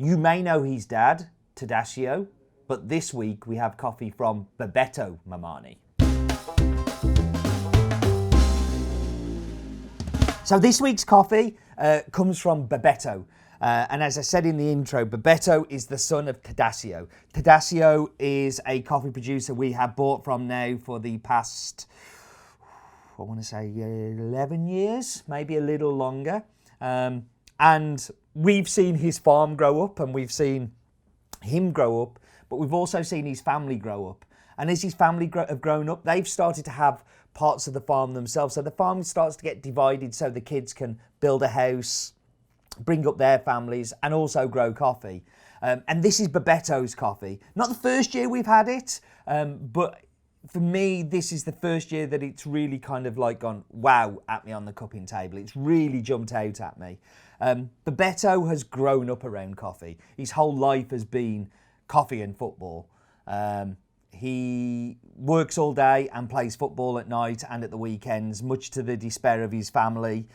You may know his dad, Tadasio, but this week we have coffee from Bebeto Mamani. So this week's coffee comes from Bebeto. And as I said in the intro, Bebeto is the son of Tadasio. Tadasio is a coffee producer we have bought from now for the past, I want to say 11 years, maybe a little longer. And we've seen his farm grow up and we've seen him grow up, but we've also seen his family grow up. And as his family have grown up, they've started to have parts of the farm themselves. So the farm starts to get divided so the kids can build a house, bring up their families and also grow coffee. And this is Bebeto's coffee. Not the first year we've had it, but for me, this is the first year that it's really kind of like gone wow at me on the cupping table. It's really jumped out at me. Bebeto has grown up around coffee. His whole life has been coffee and football. He works all day and plays football at night and at the weekends, much to the despair of his family.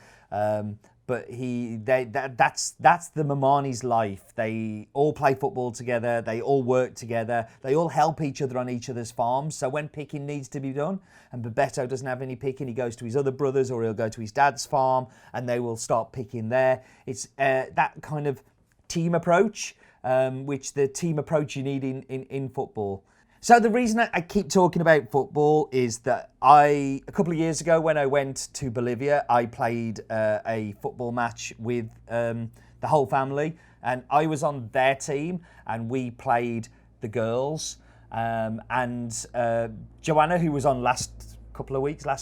But that's the Mamani's life. They all play football together. They all work together. They all help each other on each other's farms. So when picking needs to be done, and Bebeto doesn't have any picking, he goes to his other brothers or he'll go to his dad's farm and they will start picking there. It's that kind of team approach, which the team approach you need in football. So the reason I keep talking about football is that a couple of years ago when I went to Bolivia, I played a football match with the whole family, and I was on their team and we played the girls, and Joanna, who was on last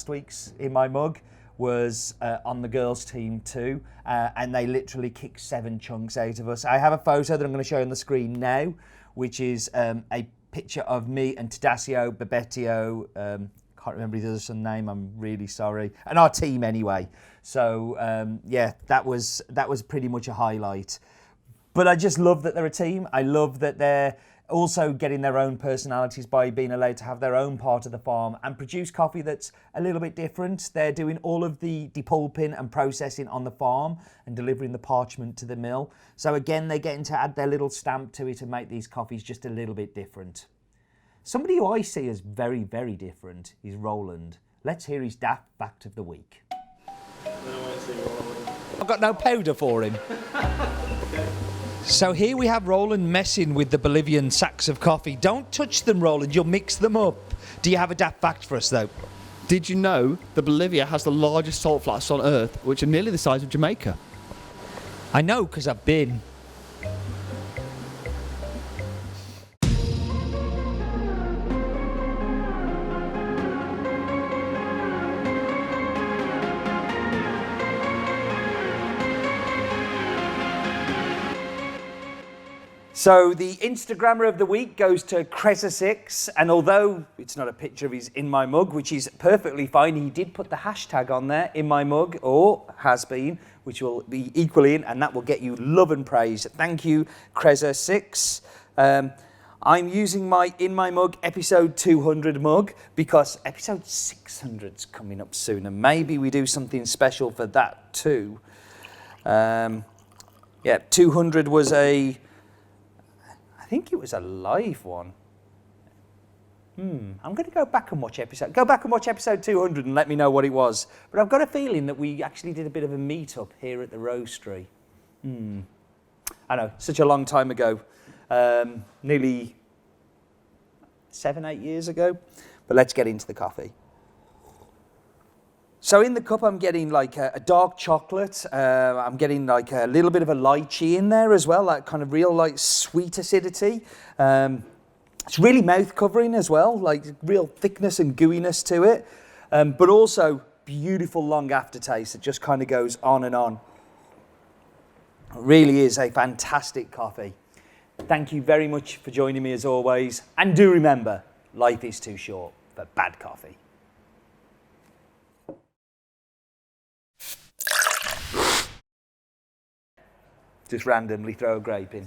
week's In My Mug, was on the girls team too, and they literally kicked 7 chunks out of us. I have a photo that I'm going to show you on the screen now, which is a picture of me and Tadasio, Bebeto, can't remember his other son's name, I'm really sorry, and our team anyway. So yeah, that was pretty much a highlight. But I just love that they're a team. I love that they're also getting their own personalities by being allowed to have their own part of the farm and produce coffee that's a little bit different. They're doing all of the depulping and processing on the farm and delivering the parchment to the mill. So again, they're getting to add their little stamp to it and make these coffees just a little bit different. Somebody who I see as very, very different is Roland. Let's hear his daft fact of the week. I've got no powder for him. So here we have Roland messing with the Bolivian sacks of coffee. Don't touch them, Roland, you'll mix them up. Do you have a daft fact for us, though? Did you know that Bolivia has the largest salt flats on Earth, which are nearly the size of Jamaica? I know, because I've been. So the Instagrammer of the week goes to Creza6, and although it's not a picture of his In My Mug, which is perfectly fine, he did put the hashtag on there, In My Mug, or has been, which will be equally in, and that will get you love and praise. Thank you, Creza6. I'm using my In My Mug episode 200 mug because episode 600's coming up soon, and maybe we do something special for that too. Yeah, 200 was I think it was a live one. I'm going to go back and watch episode 200 and let me know what it was. But I've got a feeling that we actually did a bit of a meet-up here at the roastery. I know, such a long time ago. Nearly 7-8 years ago. But let's get into the coffee. So in the cup, I'm getting like a dark chocolate. I'm getting like a little bit of a lychee in there as well, that kind of real like sweet acidity. It's really mouth covering as well, like real thickness and gooiness to it. But also beautiful long aftertaste that just kind of goes on and on. It really is a fantastic coffee. Thank you very much for joining me as always. And do remember, life is too short for bad coffee. Just randomly throw a grape in.